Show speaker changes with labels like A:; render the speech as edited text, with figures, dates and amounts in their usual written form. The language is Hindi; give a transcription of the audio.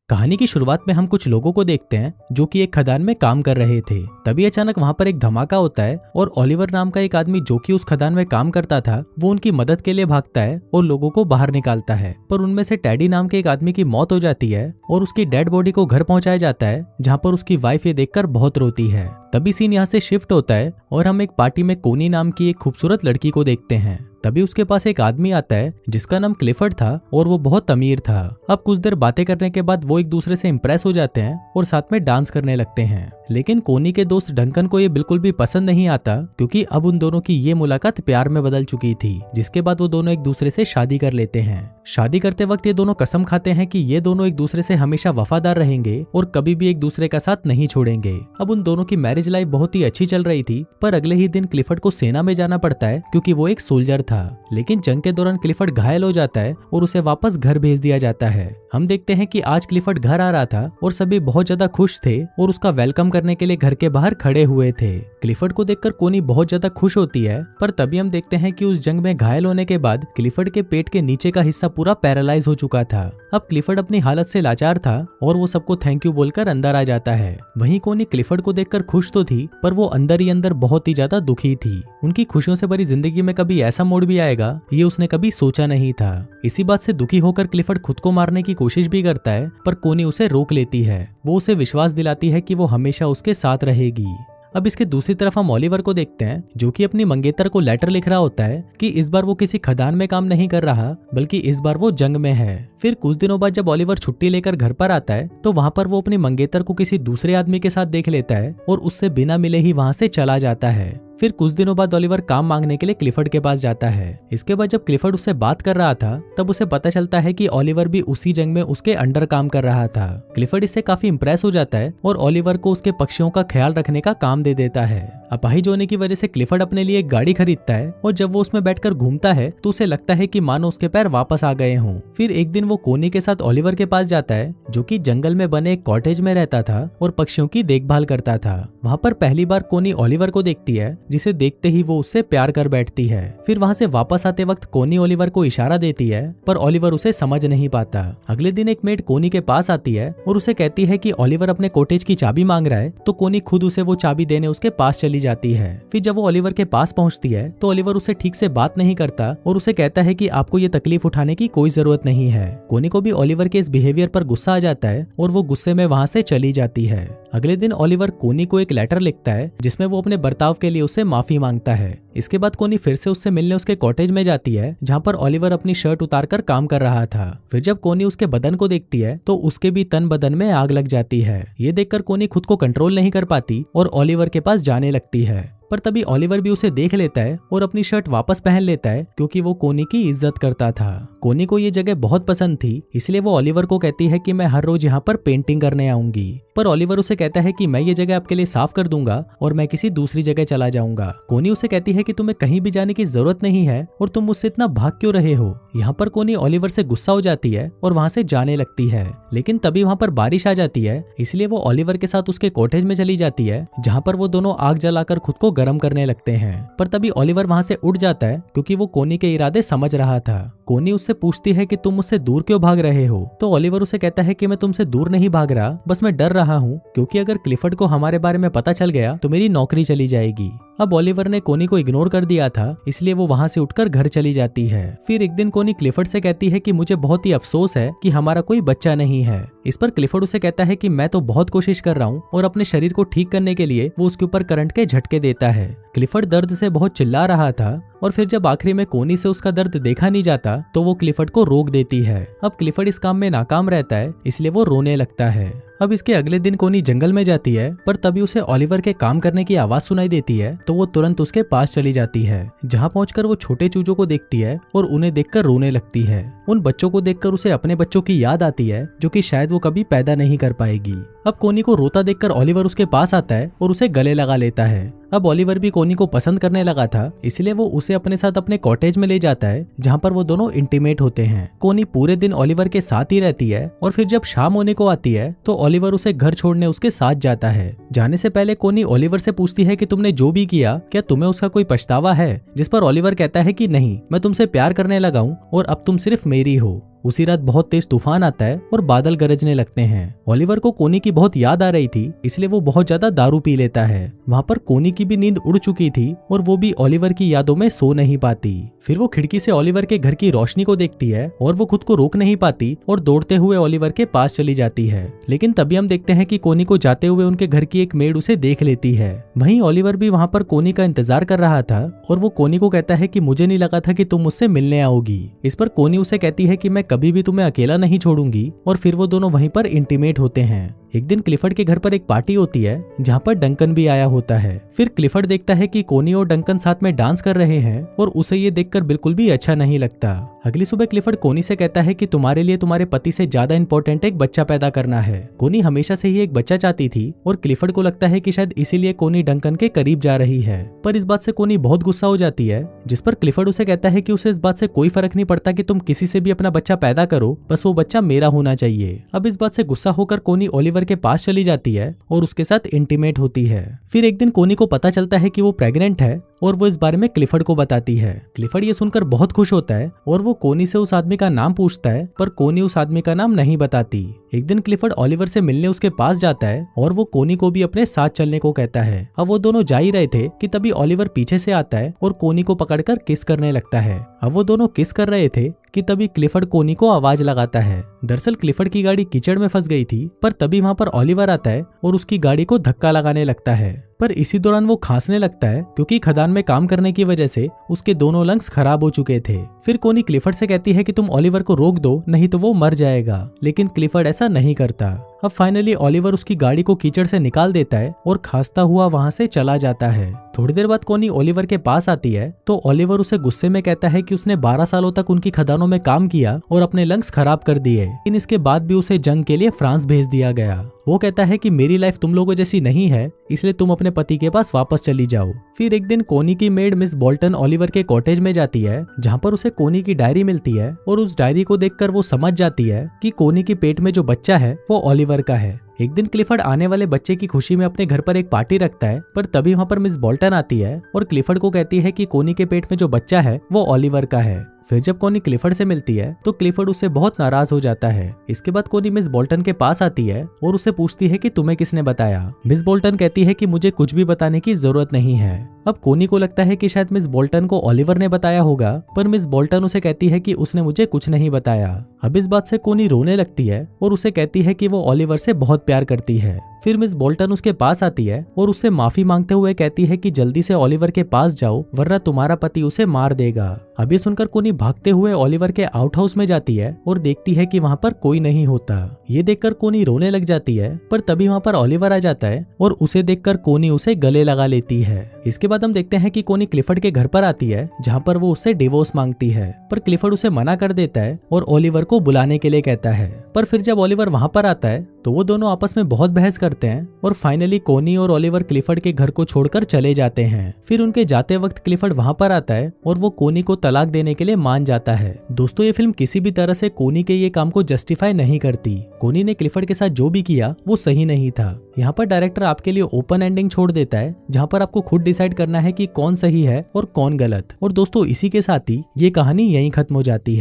A: कहानी की शुरुआत में हम कुछ लोगों को देखते हैं जो कि एक खदान में काम कर रहे थे। तभी अचानक वहां पर एक धमाका होता है और ओलिवर नाम का एक आदमी जो कि उस खदान में काम करता था वो उनकी मदद के लिए भागता है और लोगों को बाहर निकालता है। पर उनमें से टेडी नाम के एक आदमी की मौत हो जाती है और उसकी डेड बॉडी को घर पहुंचाया जाता है, जहां पर उसकी वाइफ ये देखकर बहुत रोती है। तभी सीन यहाँ से शिफ्ट होता है और हम एक पार्टी में कोनी नाम की एक खूबसूरत लड़की को देखते हैं। तभी उसके पास एक आदमी आता है जिसका नाम क्लिफर्ड था और वो बहुत अमीर था। अब कुछ देर बातें करने के बाद वो एक दूसरे से इम्प्रेस हो जाते हैं और साथ में डांस करने लगते हैं। लेकिन कोनी के दोस्त डंकन को ये बिल्कुल भी पसंद नहीं आता, क्योंकि अब उन दोनों की ये मुलाकात प्यार में बदल चुकी थी, जिसके बाद वो दोनों एक दूसरे से शादी कर लेते हैं। शादी करते वक्त ये दोनों कसम खाते हैं कि ये दोनों एक दूसरे से हमेशा वफादार रहेंगे और कभी भी एक दूसरे का साथ नहीं छोड़ेंगे। अब उन दोनों की मैरिज लाइफ बहुत ही अच्छी चल रही थी, पर अगले ही दिन क्लिफर्ड को सेना में जाना पड़ता है क्योंकि वो एक सोल्जर था। लेकिन जंग के दौरान क्लिफर्ड घायल हो जाता है और उसे वापस घर भेज दिया जाता है। हम देखते हैं कि आज क्लिफर्ड घर आ रहा था और सभी बहुत ज्यादा खुश थे और उसका वेलकम करने के लिए घर के बाहर खड़े हुए थे। क्लिफर्ड को देखकर कोनी बहुत ज्यादा खुश होती है, पर तभी हम देखते हैं कि उस जंग में घायल होने के बाद क्लिफर्ड के पेट के नीचे का हिस्सा पूरा पैरालाइज हो चुका था। अब क्लिफर्ड अपनी हालत से लाचार था और वो सबको थैंक यू बोलकर अंदर आ जाता है। वहीं कोनी क्लिफर्ड को देखकर खुश तो थी, पर वो अंदर ही अंदर बहुत ही ज्यादा दुखी थी। उनकी खुशियों से भरी जिंदगी में कभी ऐसा मोड़ भी आएगा ये उसने कभी सोचा नहीं था। इसी बात से दुखी होकर क्लिफर्ड खुद को मारने की कोशिश भी करता है, पर कोनी उसे रोक लेती है। वो उसे विश्वास दिलाती है कि वो हमेशा उसके साथ रहेगी। अब इसके दूसरी तरफ हम ओलिवर को देखते हैं जो कि अपनी मंगेतर को लेटर लिख रहा होता है कि इस बार वो किसी खदान में काम नहीं कर रहा, बल्कि इस बार वो जंग में है। फिर कुछ दिनों बाद जब ओलिवर छुट्टी लेकर घर पर आता है तो वहां पर वो अपनी मंगेतर को किसी दूसरे आदमी के साथ देख लेता है और उससे बिना मिले ही वहां से चला जाता है। फिर कुछ दिनों बाद ओलिवर काम मांगने के लिए क्लिफर्ड के पास जाता है। इसके बाद जब क्लिफर्ड उससे बात कर रहा था तब उसे पता चलता है कि ओलिवर भी उसी जंग में उसके अंडर काम कर रहा था। क्लिफर्ड इससे काफी इंप्रेस हो जाता है और ओलिवर को उसके पक्षियों का ख्याल रखने का काम दे देता है। अपाहिज होने की वजह से क्लिफर्ड अपने लिए एक गाड़ी खरीदता है और जब वो उसमें बैठकर घूमता है तो उसे लगता है कि मानो उसके पैर वापस आ गए हों। फिर एक दिन वो कोनी के साथ ओलिवर के पास जाता है जो कि जंगल में बने एक कॉटेज में रहता था और पक्षियों की देखभाल करता था। वहाँ पर पहली बार कोनी ओलिवर को देखती है, जिसे देखते ही वो उससे प्यार कर बैठती है। फिर वहाँ से वापस आते वक्त कोनी ओलिवर को इशारा देती है, पर ओलिवर उसे समझ नहीं पाता। अगले दिन एक मेड कोनी के पास आती है और उसे कहती है कि ओलिवर अपने कॉटेज की चाबी मांग रहा है, तो कोनी खुद उसे वो चाबी देने उसके पास चली जाती है। फिर जब वो ओलिवर के पास पहुंचती है तो ओलिवर उसे ठीक से बात नहीं करता और उसे कहता है कि आपको ये तकलीफ उठाने की कोई जरूरत नहीं है। कोनी को भी ओलिवर के इस बिहेवियर पर गुस्सा आ जाता है और वो गुस्से में वहां से चली जाती है। अगले दिन ओलिवर कोनी को एक लेटर लिखता है जिसमें वो अपने बर्ताव के लिए उससे माफी मांगता है। इसके बाद कोनी फिर से उससे मिलने उसके कॉटेज में जाती है जहाँ पर ओलिवर अपनी शर्ट उतारकर काम कर रहा था। फिर जब कोनी उसके बदन को देखती है तो उसके भी तन बदन में आग लग जाती है। ये देखकर कोनी खुद को कंट्रोल नहीं कर पाती और ओलिवर के पास जाने लगती है, पर तभी ओलिवर भी उसे देख लेता है और अपनी शर्ट वापस पहन लेता है क्योंकि वो कोनी की इज्जत करता था। कोनी को ये जगह बहुत पसंद थी, इसलिए वो ओलिवर को कहती है कि मैं हर रोज यहाँ पर पेंटिंग करने आऊंगी। पर ओलिवर उसे कहता है कि मैं ये जगह आपके लिए साफ कर दूंगा और मैं किसी दूसरी जगह चला जाऊंगा। कोनी उसे कहती है कि तुम्हें कहीं भी जाने की जरूरत नहीं है और तुम मुझसे इतना भाग क्यों रहे हो। यहाँ पर कोनी ओलिवर से गुस्सा हो जाती है और वहाँ से जाने लगती है। लेकिन तभी वहाँ पर बारिश आ जाती है, इसलिए वो ओलिवर के साथ उसके कॉटेज में चली जाती है जहाँ पर वो दोनों आग जलाकर खुद को गर्म करने लगते हैं। पर तभी ओलिवर वहां से उठ जाता है क्योंकि वो कोनी के इरादे समझ रहा था। कोनी उससे पूछती है कि तुम मुझसे दूर क्यों भाग रहे हो, तो ओलिवर उसे कहता है कि मैं तुमसे दूर नहीं भाग रहा, बस मैं डर रहा हूँ क्योंकि अगर क्लिफर्ड को हमारे बारे में पता चल गया तो मेरी नौकरी चली जाएगी। अब ओलिवर ने कोनी को इग्नोर कर दिया था, इसलिए वो वहां से उठकर घर चली जाती है। फिर एक दिन कोनी क्लिफर्ड से कहती है कि मुझे बहुत ही अफसोस है कि हमारा कोई बच्चा नहीं है। इस पर क्लिफर्ड उसे कहता है कि मैं तो बहुत कोशिश कर रहा हूँ और अपने शरीर को ठीक करने के लिए वो उसके ऊपर करंट के झटके देता है। क्लिफर्ड दर्द से बहुत चिल्ला रहा था और फिर जब आखिरी में कोनी से उसका दर्द देखा नहीं जाता तो वो क्लिफर्ड को रोक देती है। अब क्लिफर्ड इस काम में नाकाम रहता है, इसलिए वो रोने लगता है। अब इसके अगले दिन कोनी जंगल में जाती है, पर तभी उसे ओलिवर के काम करने की आवाज सुनाई देती है तो वो तुरंत उसके पास चली जाती है। जहाँ पहुंचकर वो छोटे चूजों को देखती है और उन्हें देखकर रोने लगती है। उन बच्चों को देखकर उसे अपने बच्चों की याद आती है जो कि शायद वो कभी पैदा नहीं कर पाएगी। अब कोनी को रोता देखकर ओलिवर उसके पास आता है और उसे गले लगा लेता है। अब ओलिवर भी कोनी को पसंद करने लगा था, इसलिए वो उसे अपने साथ अपने कॉटेज में ले जाता है जहाँ पर वो दोनों इंटीमेट होते हैं। कोनी पूरे दिन ओलिवर के साथ ही रहती है और फिर जब शाम होने को आती है तो ओलिवर उसे घर छोड़ने उसके साथ जाता है। जाने से पहले कोनी ओलिवर से पूछती है कि तुमने जो भी किया क्या तुम्हें उसका कोई पछतावा है, जिस पर ओलिवर कहता है कि नहीं, मैं तुमसे प्यार करने लगा हूँ और अब तुम सिर्फ मेरी हो। उसी रात बहुत तेज तूफान आता है और बादल गरजने लगते हैं। ओलिवर को कोनी की बहुत याद आ रही थी, इसलिए वो बहुत ज्यादा दारू पी लेता है। वहाँ पर कोनी की भी नींद उड़ चुकी थी और वो भी ओलिवर की यादों में सो नहीं पाती। फिर वो खिड़की से ओलिवर के घर की रोशनी को देखती है और वो खुद को रोक नहीं पाती और दौड़ते हुए ओलिवर के पास चली जाती है। लेकिन तभी हम देखते हैं कि कोनी को जाते हुए उनके घर की एक मेड उसे देख लेती है। वहीं ओलिवर भी वहाँ पर कोनी का इंतजार कर रहा था और वो कोनी को कहता है कि मुझे नहीं लगा था कि तुम मुझसे मिलने आओगी। इस पर कोनी उसे कहती है कि मैं कभी भी तुम्हें अकेला नहीं छोड़ूंगी और फिर वो दोनों वहीं पर इंटीमेट होते हैं। एक दिन क्लिफर्ड के घर पर एक पार्टी होती है जहाँ पर डंकन भी आया होता है। फिर क्लिफर्ड देखता है कि कोनी और डंकन साथ में डांस कर रहे हैं और उसे ये देखकर बिल्कुल भी अच्छा नहीं लगता। अगली सुबह क्लिफर्ड कोनी से कहता है कि तुम्हारे लिए तुम्हारे पति से ज्यादा इंपॉर्टेंट एक बच्चा पैदा करना है। कोनी हमेशा से ही एक बच्चा चाहती थी और क्लिफर्ड को लगता है कि शायद इसीलिए कोनी डंकन के करीब जा रही है। पर इस बात से कोनी बहुत गुस्सा हो जाती है, जिस पर क्लिफर्ड उसे कहता है कि उसे इस बात से कोई फर्क नहीं पड़ता कि तुम किसी से भी अपना बच्चा पैदा करो, बस वो बच्चा मेरा होना चाहिए। अब इस बात से गुस्सा होकर कोनी ओलिवर के पास चली जाती है और उसके साथ इंटीमेट होती है। फिर एक दिन कोनी को पता चलता है कि वो प्रेग्नेंट है और वो इस बारे में क्लिफर्ड को बताती है। क्लिफर्ड ये सुनकर बहुत खुश होता है और वो कोनी से उस आदमी का नाम पूछता है, पर कोनी उस आदमी का नाम नहीं बताती। एक दिन क्लिफर्ड ओलिवर से मिलने उसके पास जाता है और वो कोनी को भी अपने साथ चलने को कहता है। अब वो दोनों जा ही रहे थे कि तभी ओलिवर पीछे से आता है और कोनी को पकड़कर किस करने लगता है। अब वो दोनों किस कर रहे थे कि तभी क्लिफर्ड कोनी को आवाज लगाता है। दरअसल क्लिफर्ड की गाड़ी कीचड़ में फंस गई थी, पर तभी वहाँ पर ओलिवर आता है और उसकी गाड़ी को धक्का लगाने लगता है। पर इसी दौरान वो खांसने लगता है क्योंकि खदान में काम करने की वजह से उसके दोनों लंग्स खराब हो चुके थे। फिर कोनी क्लिफर्ड से कहती है कि तुम ओलिवर को रोक दो, नहीं तो वो मर जाएगा, लेकिन क्लिफर्ड ऐसा नहीं करता। अब फाइनली ओलिवर उसकी गाड़ी को कीचड़ से निकाल देता है और खांसता हुआ वहां से चला जाता है। थोड़ी देर बाद कोनी ओलिवर के पास आती है तो ओलिवर उसे गुस्से में कहता है कि उसने 12 सालों तक उनकी खदानों में काम किया और अपने लंग्स खराब कर दिए, लेकिन इसके बाद भी उसे जंग के लिए फ्रांस भेज दिया गया। वो कहता है कि मेरी लाइफ तुम लोगों जैसी नहीं है, इसलिए तुम अपने पति के पास वापस चली जाओ। फिर एक दिन कोनी की मेड मिस बोल्टन ओलिवर के कॉटेज में जाती है जहाँ पर उसे कोनी की डायरी मिलती है और उस डायरी को देखकर वो समझ जाती है कि कोनी के पेट में जो बच्चा है वो ओलिवर का है। एक दिन क्लिफर्ड आने वाले बच्चे की खुशी में अपने घर पर एक पार्टी रखता है, पर तभी वहाँ पर मिस बोल्टन आती है और क्लिफर्ड को कहती है कि कोनी के पेट में जो बच्चा है वो ओलिवर का है। फिर जब कोनी क्लिफर्ड से मिलती है तो क्लिफर्ड उससे बहुत नाराज हो जाता है। इसके बाद कोनी मिस बोल्टन के पास आती है और उसे पूछती है कि तुम्हें किसने बताया। मिस बोल्टन कहती है कि मुझे कुछ भी बताने की जरूरत नहीं है। अब कोनी को लगता है कि शायद मिस बोल्टन को ओलिवर ने बताया होगा, पर मिस बोल्टन उसे कहती है कि उसने मुझे कुछ नहीं बताया। अब इस बात से कोनी रोने लगती है और उसे कहती है कि वो ओलिवर से बहुत प्यार करती है। फिर मिस बोल्टन उसके पास आती है और उससे माफी मांगते हुए कहती है कि जल्दी से ओलिवर के पास जाओ, वरना तुम्हारा पति उसे मार देगा। अभी सुनकर कोनी भागते हुए ओलिवर के आउट हाउस में जाती है और देखती है कि वहाँ पर कोई नहीं होता। ये देखकर कोनी रोने लग जाती है, पर तभी वहाँ पर ओलिवर आ जाता है और उसे देखकर कोनी उसे गले लगा लेती है। इसके बाद हम देखते हैं कि कोनी क्लिफर्ड के घर पर आती है जहाँ पर वो उससे डिवोर्स मांगती है, पर क्लिफर्ड उसे मना कर देता है और ओलिवर को बुलाने के लिए कहता है। पर फिर जब ओलिवर वहाँ पर आता है तो वो दोनों आपस में बहुत बहस करते हैं और फाइनली कोनी और ओलिवर क्लिफर्ड के घर को छोड़कर चले जाते हैं। फिर उनके जाते वक्त क्लिफर्ड वहाँ पर आता है और वो कोनी को तलाक देने के लिए मान जाता है। दोस्तों, ये फिल्म किसी भी तरह से कोनी के ये काम को जस्टिफाई नहीं करती। कोनी ने क्लिफर्ड के साथ जो भी किया वो सही नहीं था। यहाँ पर डायरेक्टर आपके लिए ओपन एंडिंग छोड़ देता है जहाँ पर आपको खुद डिसाइड करना है कि कौन सही है और कौन गलत। और दोस्तों, इसी के साथ ही ये कहानी यहीं खत्म हो जाती है।